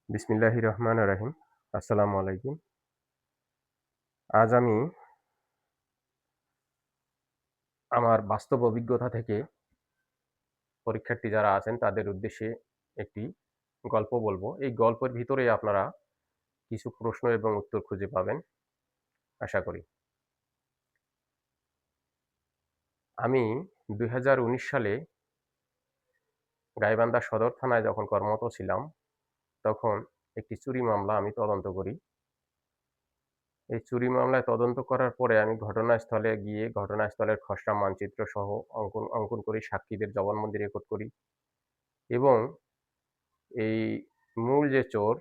বিসমিল্লাহির রহমানির রহিম। আসসালামু আলাইকুম। আজ আমি আমার বাস্তব অভিজ্ঞতা থেকে পরীক্ষার্থী যারা আছেন তাদের উদ্দেশ্যে একটি গল্প বলব। এই গল্পের ভিতরেই আপনারা কিছু প্রশ্ন এবং উত্তর খুঁজে পাবেন আশা করি। আমি ২০১৯ সালে গাইবান্ধা সদর থানায় যখন কর্মরত ছিলাম, তখন একটি চুরি মামলা আমি তদন্ত করি। এই চুরি মামলায় তদন্ত করার পরে আমি ঘটনাস্থলে গিয়ে ঘটনাস্থলের খসড়া মানচিত্র সহ অঙ্কন করি, সাক্ষীদের জবানবন্দি রেকর্ড করি এবং এই মূল যে চোর,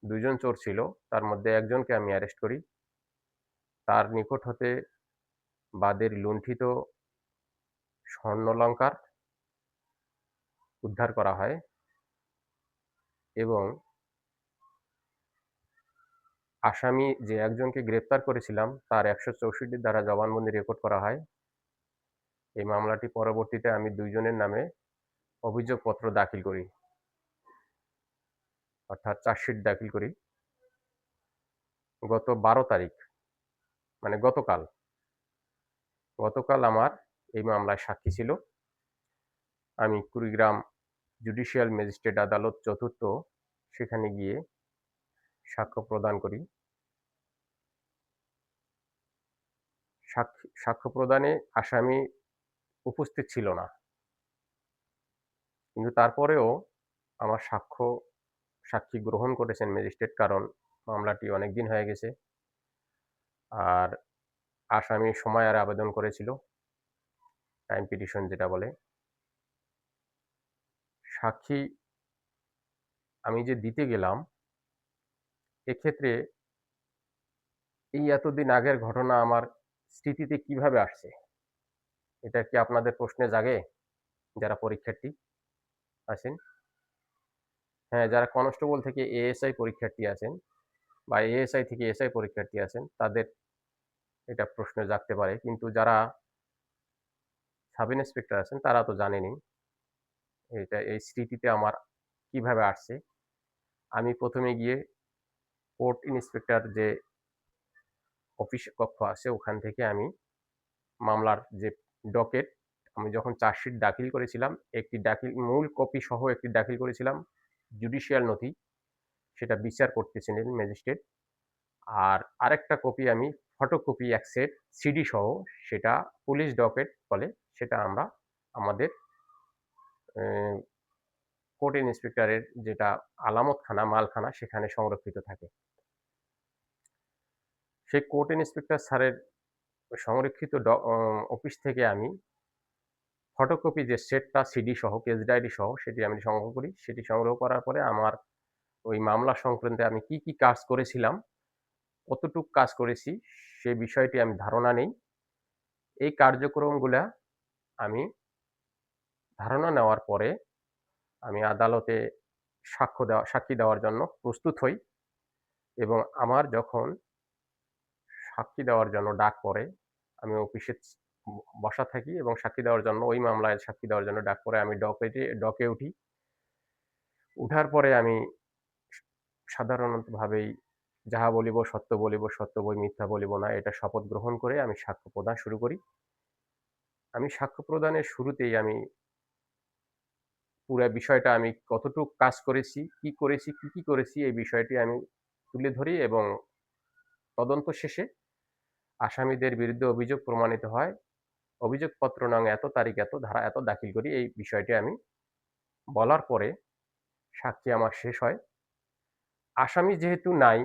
২ জন চোর ছিল, তার মধ্যে একজনকে আমি অ্যারেস্ট করি। তার নিকট হতে বাদের লুণ্ঠিত স্বর্ণালঙ্কার উদ্ধার করা হয় এবং আসামি যে একজনকে গ্রেপ্তার করেছিলাম, তার ১৬৪ ধারা জবানবন্দি রেকর্ড করা হয়। এই মামলাটি পরবর্তীতে আমি ২ জনের নামে অভিযোগপত্র দাখিল করি, অর্থাৎ চার্জশিট দাখিল করি। গত ১২ তারিখ, মানে গতকাল আমার এই মামলায় সাক্ষী ছিল। আমি কুড়িগ্রাম জুডিশিয়াল ম্যাজিস্ট্রেট আদালত ৪র্থ সেখানে গিয়ে সাক্ষ্য প্রদান করি। সাক্ষ্য প্রদানে আসামি উপস্থিত ছিল না। কিন্তু তারপরেও আমার সাক্ষী গ্রহণ করেছেন ম্যাজিস্ট্রেট, কারণ মামলাটি অনেকদিন হয়ে গেছে। আর আসামি সময়ের আবেদন করেছিল, টাইম পিটিশন যেটা বলে। সাক্ষী আমি যে দিতে গেলাম, এক্ষেত্রে এই এতদিন আগের ঘটনা আমার স্মৃতিতে কিভাবে আসছে? এটা কি আপনাদের প্রশ্নে জাগে, যারা পরীক্ষার্থী আছেন? হ্যাঁ, যারা কনস্টেবল থেকে এএসআই পরীক্ষার্থী আছেন বা এএসআই থেকে এসআই পরীক্ষার্থী আছেন, তাদের এটা প্রশ্ন জাগতে পারে। কিন্তু যারা সাব ইন্সপেক্টর আছেন তারা তো জানেনই এই স্মৃতিতে আমার কিভাবে আসছে। আমি ১ম এ গিয়ে কোর্ট ইন্সপেক্টর যে অফিস কক্ষ আছে, ওখান থেকে আমি মামলার যে ডকেট, আমি যখন চার্জশিট দাখিল করেছিলাম, একটি মূল কপি সহ একটি দাখিল করেছিলাম, জুডিশিয়াল নথি, সেটা বিচার করতেছিলেন ম্যাজিস্ট্রেট। আর আরেকটা কপি আমি ফটোকপি ১ সেট সিডি সহ, সেটা পুলিশ ডকেট বলে, সেটা আমরা আমাদের অ্যা কোর্ট ইন্সপেক্টরের যেটা আলামতখানা, মালখানা, সেখানে সংরক্ষিত থাকে। সেই কোর্ট ইন্সপেক্টর স্যারের সংরক্ষিত ড অ অফিস থেকে আমি ফটোকপি যে সেটটা সিডি সহ, কেস ডায়েরি সহ, সেটি আমি সংগ্রহ করি। সেটি সংগ্রহ করার পরে আমার ওই মামলা সংক্রান্তে আমি কি কাজ করেছিলাম, কতটুক কাজ করেছি, সে বিষয়টি আমি ধারণা নেই। এই কার্যক্রমগুলা আমি ধারণা নেওয়ার পরে আমি আদালতে সাক্ষী দেওয়ার জন্য প্রস্তুত হই এবং আমার যখন সাক্ষী দেওয়ার জন্য ডাক পড়ে, আমি অফিসে বসা থাকি এবং সাক্ষী দেওয়ার জন্য, ওই মামলায় সাক্ষী দেওয়ার জন্য ডাক পড়ে, আমি ডকে উঠি। উঠার পরে আমি সাধারণতভাবেই যাহা বলিব, সত্য বই মিথ্যা বলিব না, এটা শপথ গ্রহণ করে আমি সাক্ষ্য প্রদান শুরু করি। আমি সাক্ষ্য প্রদানের শুরুতেই আমি পুরা বিষয়টা, আমি কতটুক কাজ করেছি, কি করেছি, এই বিষয়টি আমি তুলে ধরি এবং তদন্ত শেষে আসামিদের বিরুদ্ধে অভিযোগ প্রমাণিত হয়, অভিযোগপত্র নং এত তারিখ এত ধারা এত দাখিল করি, এই বিষয়টি আমি বলার পরে সাক্ষী আমার শেষ হয়। আসামি যেহেতু নাই,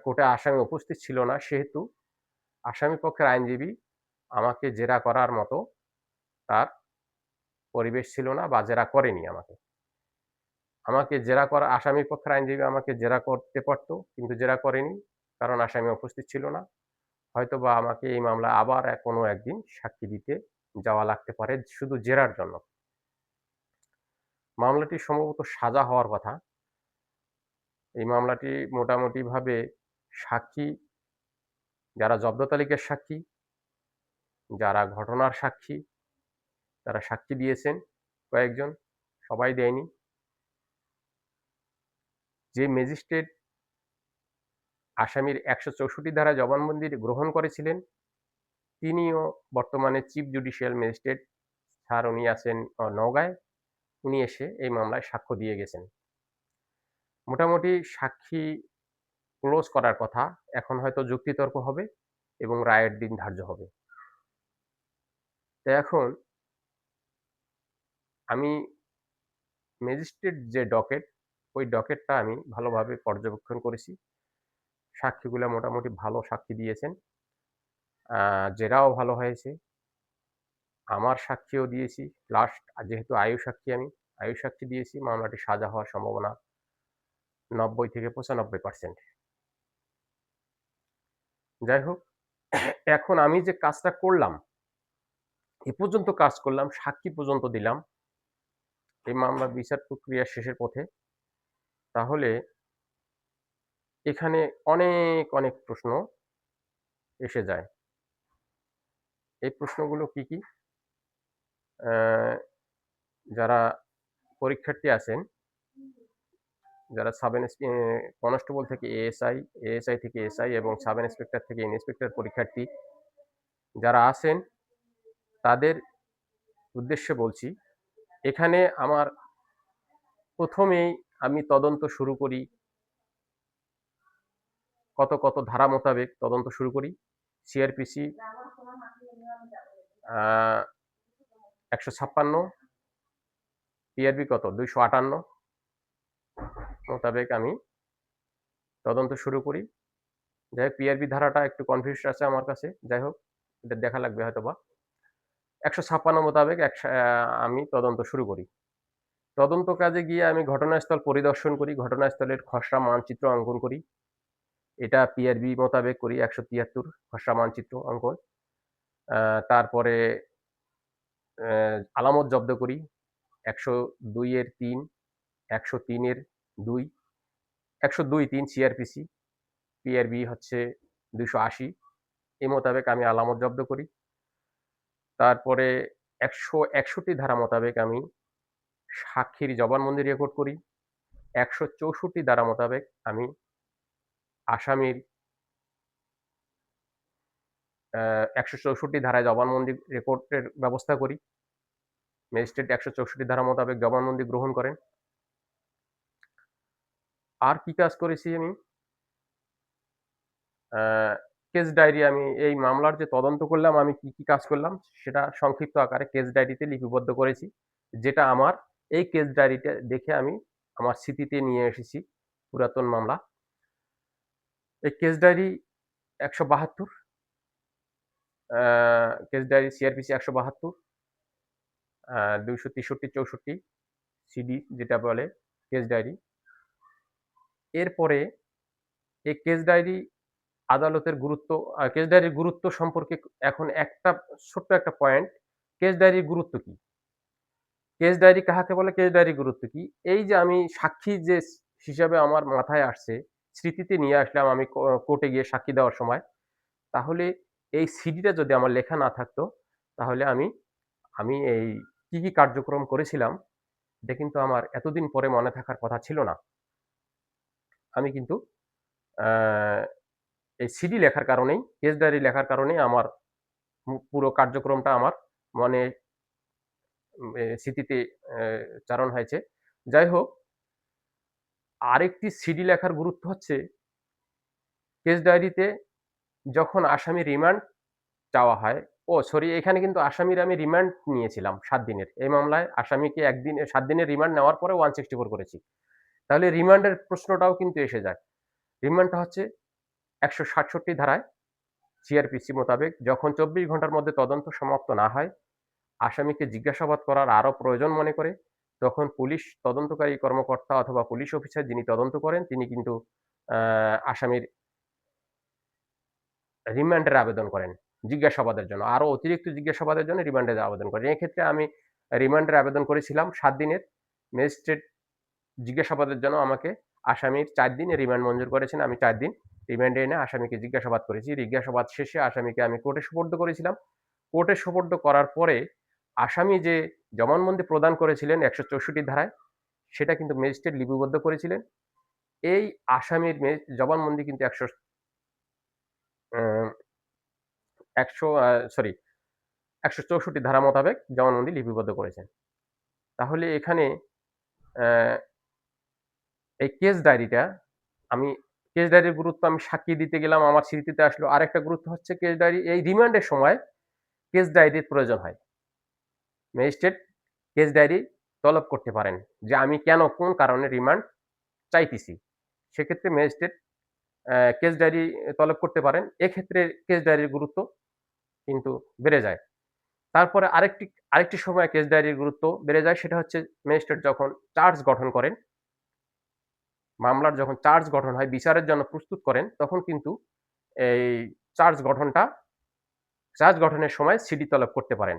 কোর্টে আসামি উপস্থিত ছিল না, সেহেতু আসামি পক্ষের আইনজীবী আমাকে জেরা করার মতো তার পরিবেশ ছিল না বা জেরা করেনি আমাকে। আসামি পক্ষের আইনজীবী আমাকে জেরা করতে পারত, কিন্তু জেরা করেনি। কারণ আসামি উপস্থিত ছিল না। হয়তোবা আমাকে এই মামলায় আবার কোনো একদিন সাক্ষী দিতে যাওয়া লাগতে পারে, শুধু জেরার জন্য। মামলাটি সম্ভবত সাজা হওয়ার কথা। এই মামলাটি মোটামুটিভাবে সাক্ষী, যারা জব্দ তালিকার সাক্ষী, যারা ঘটনার সাক্ষী, যারা সাক্ষী দিয়েছেন কয়েকজন, সবাই দেয়নি। যে ম্যাজিস্ট্রেট আসামির ১৬৪ ধারায় জবানবন্দি গ্রহণ করেছিলেন, তিনিও বর্তমানে চিফ জুডিশিয়াল ম্যাজিস্ট্রেট স্যার উনি আছেন নওগাঁয়। উনি এসে এই মামলায় সাক্ষ্য দিয়ে গেছেন। মোটামুটি সাক্ষী ক্লোজ করার কথা। এখন হয়তো যুক্তিতর্ক হবে এবং রায়ের দিন ধার্য হবে। তো এখন আমি ম্যাজিস্ট্রেট যে ডকেট, ওই ডকেটটা আমি ভালোভাবে পর্যবেক্ষণ করেছি। সাক্ষীগুলা মোটামুটি ভালো সাক্ষী দিয়েছেন। জেরাও ভালো হয়েছে। আমার সাক্ষীও দিয়েছি। লাস্ট যেহেতু আয়ু সাক্ষী আমি, আয়ু সাক্ষী দিয়েছি। মামলাটি সাজা হওয়ার সম্ভাবনা ৯০ থেকে ৯৫%। যাই হোক, এখন আমি যে কাজটা করলাম, এ পর্যন্ত কাজ করলাম, সাক্ষী পর্যন্ত দিলাম। এই মামলার বিচার প্রক্রিয়া শেষের পথে। তাহলে এখানে অনেক প্রশ্ন এসে যায়। এই প্রশ্নগুলো কি, কি? অ্যা যারা পরীক্ষার্থী আছেন, যারা কনস্টেবল থেকে এএসআই, এএসআই থেকে এসআই এবং সাব ইন্সপেক্টর থেকে ইন্সপেক্টর পরীক্ষার্থী যারা আছেন, তাদের উদ্দেশ্যে বলছি, এখানে আমার ১ম এই আমি তদন্ত শুরু করি, কত ধারা মোতাবেক তদন্ত শুরু করি। সিআরপিসি ১৫৬, টিআরবি কত ২৫৮ মোতাবেক আমি তদন্ত শুরু করি। যাই হোক, পিআরবি ধারাটা একটু কনফিউজড আছে আমার কাছে। যাই হোক, এটা দেখা লাগবে হয়তোবা। ১৫৬ মোতাবেক আমি তদন্ত শুরু করি। তদন্ত কাজে গিয়ে আমি ঘটনাস্থল পরিদর্শন করি, ঘটনাস্থলের খসড়া মানচিত্র অঙ্কন করি। এটা পিআরবি মোতাবেক করি ১৭৩ খসড়া মানচিত্র অঙ্কন। তারপরে আলামত জব্দ করি ১০২ এর ৩, ১০৩ এর ২, ১০২-৩ সিআরপিসি, পিআরবি হচ্ছে ২৮০। এই মোতাবেক আমি আলামত জব্দ করি। তারপরে ১৬১ ধারা মোতাবেক আমি সাক্ষীর জবানবন্দি রেকর্ড করি। ১৬৪ ধারা মোতাবেক আমি আসামির ১৬৪ ধারায় জবানবন্দি রেকর্ডের ব্যবস্থা করি। ম্যাজিস্ট্রেট ১৬৪ ধারা মোতাবেক জবানবন্দি গ্রহণ করেন। আর কি কাজ করেছি আমি? কেস ডায়েরি, আমি এই মামলার যে তদন্ত করলাম, আমি কি কাজ করলাম সেটা সংক্ষিপ্ত আকারে কেস ডায়েরিতে লিপিবদ্ধ করেছি। যেটা আমার এই কেস ডায়েরিটা দেখে আমি আমার স্মৃতিতে নিয়ে এসেছি পুরাতন মামলা। এই case diary ১৭২, case diary CRPC ১৭২, ২৬৩-৬৪ সিডি যেটা বলে কেস ডায়েরি। এরপরে এই কেস ডায়েরি আদালতের গুরুত্ব, কেস ডায়েরির গুরুত্ব সম্পর্কে এখন ছোট্ট একটা পয়েন্ট। কেস ডায়েরির গুরুত্ব কি? কেস ডায়েরি কাহাকে বলে? কেস ডায়েরির গুরুত্ব কি? এই যে আমি সাক্ষী যে হিসাবে আমার মাথায় আসছে, স্মৃতিতে নিয়ে আসলাম আমি কোর্টে গিয়ে সাক্ষী দেওয়ার সময়। তাহলে এই সিডিটা যদি আমার লেখা না থাকতো, তাহলে আমি আমি এই কি কার্যক্রম করেছিলাম, এটা কিন্তু আমার এতদিন পরে মনে থাকার কথা ছিল না। আমি কিন্তু আ এই সিডি লেখার কারণেই, কেস ডায়েরি লেখার কারণেই আমার পুরো কার্যক্রমটা আমার মনে স্মৃতিতে চারণ হয়েছে। যাই হোক, আরেকটি সিডি লেখার গুরুত্ব হচ্ছে, কেস ডায়েরিতে যখন আসামি রিমান্ড চাওয়া হয়, এখানে কিন্তু আসামির আমি রিমান্ড নিয়েছিলাম ৭ দিনের। এই মামলায় আসামিকে ৭ দিনের রিমান্ড নেওয়ার পরে 164 করেছি। তাহলে রিমান্ডের প্রশ্নটাও কিন্তু এসে যায়। রিমান্ডটা হচ্ছে ১৬৭ ধারায় সিআরপিসি মোতাবেক যখন ২৪ ঘন্টার মধ্যে তদন্ত সমাপ্ত না হয়, আসামিকে জিজ্ঞাসাবাদ করার আরও প্রয়োজন মনে করে, তখন পুলিশ তদন্তকারী কর্মকর্তা অথবা পুলিশ অফিসার যিনি তদন্ত করেন, তিনি কিন্তু আসামির রিমান্ডের আবেদন করেন জিজ্ঞাসাবাদের জন্য। আরও অতিরিক্ত জিজ্ঞাসাবাদের জন্য রিমান্ডের আবেদন করেন। এক্ষেত্রে আমি রিমান্ডের আবেদন করেছিলাম ৭ দিনের। ম্যাজিস্ট্রেট জিজ্ঞাসাবাদের জন্য আমাকে আসামির ৪ দিনের রিমান্ড মঞ্জুর করেছেন। আমি ৪ দিন রিমান্ডে এনে আসামিকে জিজ্ঞাসাবাদ করেছি। জিজ্ঞাসাবাদ শেষে আসামিকে আমি কোর্টে সোপর্দ করেছিলাম। কোর্টে সোপর্দ করার পরে আসামি যে জবানবন্দি প্রদান করেছিলেন ১৬৪ ধারায়, সেটা কিন্তু ম্যাজিস্ট্রেট লিপিবদ্ধ করেছিলেন এই আসামির জবানবন্দি কিন্তু ১০০ সরি ১৬৪ ধারা মোতাবেক জবানবন্দি লিপিবদ্ধ করেছেন। তাহলে এখানে অ্যা এই কেস ডায়েরিটা আমি কেস ডায়েরির গুরুত্ব আমি সাক্ষী দিতে গেলাম, আমার স্মৃতিতে আসলো। আরেকটা গুরুত্ব হচ্ছে কেস ডায়েরি এই রিমান্ডের সময় কেস ডায়েরির প্রয়োজন হয়। ম্যাজিস্ট্রেট কেস ডায়েরি তলব করতে পারেন যে, আমি কেন কোন কারণে রিমান্ড চাইতেছি। সেক্ষেত্রে ম্যাজিস্ট্রেট কেস ডায়েরি তলব করতে পারেন। এক্ষেত্রে কেস ডায়েরির গুরুত্ব কিন্তু বেড়ে যায়। তারপরে আরেকটি সময় কেস ডায়েরির গুরুত্ব বেড়ে যায় সেটা হচ্ছে ম্যাজিস্ট্রেট যখন চার্জ গঠন করেন, মামলার যখন চার্জ গঠন হয়, বিচারের জন্য প্রস্তুত করেন, তখন কিন্তু এই চার্জ গঠনটা চার্জ গঠনের সময় সিডি তলব করতে পারেন।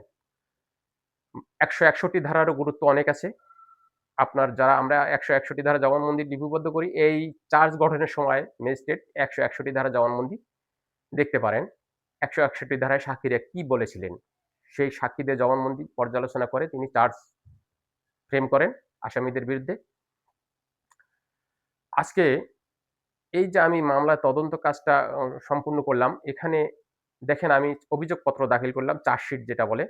১৬১ ধারারও গুরুত্ব অনেক আছে। আমরা ১৬১ ধারা জবানবন্দি লিপিবদ্ধ করি। এই চার্জ গঠনের সময় ম্যাজিস্ট্রেট ১৬১ ধারা জবানবন্দি দেখতে পারেন। ১৬১ ধারায় সাক্ষীরা কি বলেছিলেন? সেই সাক্ষীদের জবানবন্দি পর্যালোচনা করে তিনি চার্জ ফ্রেম করেন আসামিদের বিরুদ্ধে। আজকে এই যে আমি মামলার তদন্ত কাজটা সম্পূর্ণ করলাম, এখানে দেখেন আমি অভিযোগপত্র দাখিল করলাম, চার্জশিট যেটা বলে,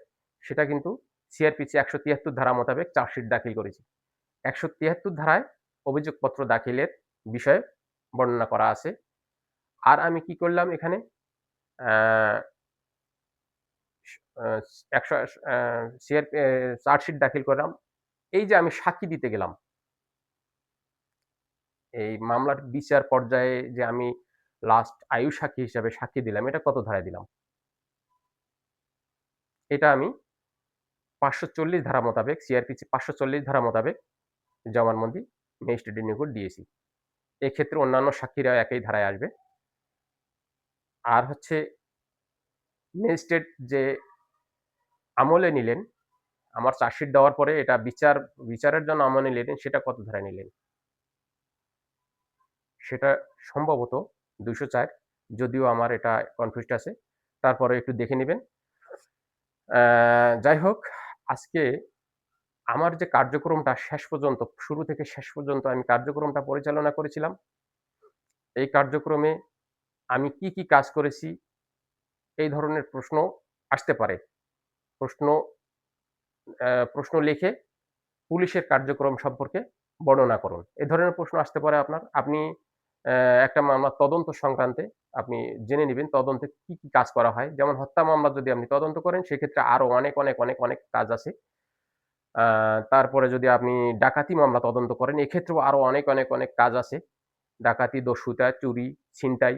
সেটা কিন্তু সিআরপিসি ১৭৩ ধারা মোতাবেক চার্জশিট দাখিল করেছি। ১৭৩ ধারায় অভিযোগপত্র দাখিলের বিষয়ে বর্ণনা করা আছে। আর আমি কি করলাম এখানে আ আ একশো আ সিআর এ চার্জশিট দাখিল করলাম। এই যে আমি সাক্ষী দিতে গেলাম, এই মামলার বিচার পর্যায়ে যে আমি লাস্ট আয়ু সাক্ষী হিসাবে সাক্ষী দিলাম, এটা কত ধারায় দিলাম? এটা আমি ৫৪০ ধারা মোতাবেক সিআরপিসি ৫৪০ ধারা মোতাবেক জবানবন্দি ম্যাজিস্ট্রেটের নিকট দিয়েছি। এক্ষেত্রে অন্যান্য সাক্ষীরা একই ধারায় আসবে। আর হচ্ছে ম্যাজিস্ট্রেট যে আমলে নিলেন, আমার চার্জশিট দেওয়ার পরে এটা বিচারের জন্য আমলে নিলেন, সেটা কত ধারায় নিলেন? সেটা সম্ভবত ২০৪, যদিও আমার এটা কনফিউজড আছে। তারপরেও একটু দেখে নিবেন। যাই হোক, আজকে আমার যে কার্যক্রমটা শেষ পর্যন্ত, শুরু থেকে শেষ পর্যন্ত আমি কার্যক্রমটা পরিচালনা করেছিলাম। এই কার্যক্রমে আমি কি কাজ করেছি, এই ধরনের প্রশ্ন আসতে পারে। প্রশ্ন প্রশ্ন লিখে পুলিশের কার্যক্রম সম্পর্কে বর্ণনা করুন। এ ধরনের প্রশ্ন আসতে পারে আপনার। আপনি একটা মামলার তদন্ত সংক্রান্তে আপনি জেনে নিবেন তদন্তে কি কাজ করা হয়। যেমন হত্যা মামলা যদি আপনি তদন্ত করেন সেক্ষেত্রে আরো অনেক কাজ আছে। আ তারপরে যদি আপনি ডাকাতি মামলা তদন্ত করেন এক্ষেত্রেও আরো অনেক কাজ আছে। ডাকাতি, দস্যুতা, চুরি, ছিনতাই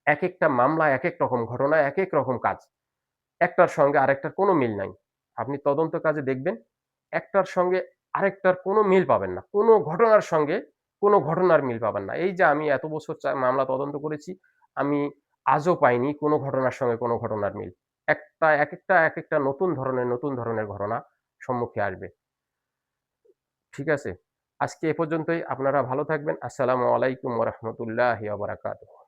একেকটা মামলা একেক রকম ঘটনা, একেক রকম কাজ। একটার সঙ্গে আরেকটার কোনো মিল নাই। আপনি তদন্ত কাজে দেখবেন, একটার সঙ্গে আরেকটার কোনো মিল পাবেন না। কোনো ঘটনার সঙ্গে কোনো ঘটনার মিল পাবেন না। এই যে আমি এত বছর মামলা তদন্ত করেছি, আমি আজও পাইনি কোনো ঘটনার সঙ্গে কোনো ঘটনার মিল। একেকটা নতুন ধরনের ঘটনা সম্মুখে আসবে। ঠিক আছে? আজকে এ পর্যন্তই। আপনারা ভালো থাকবেন। আসসালামু আলাইকুম ওয়া রাহমাতুল্লাহি ওয়া বারাকাতুহু।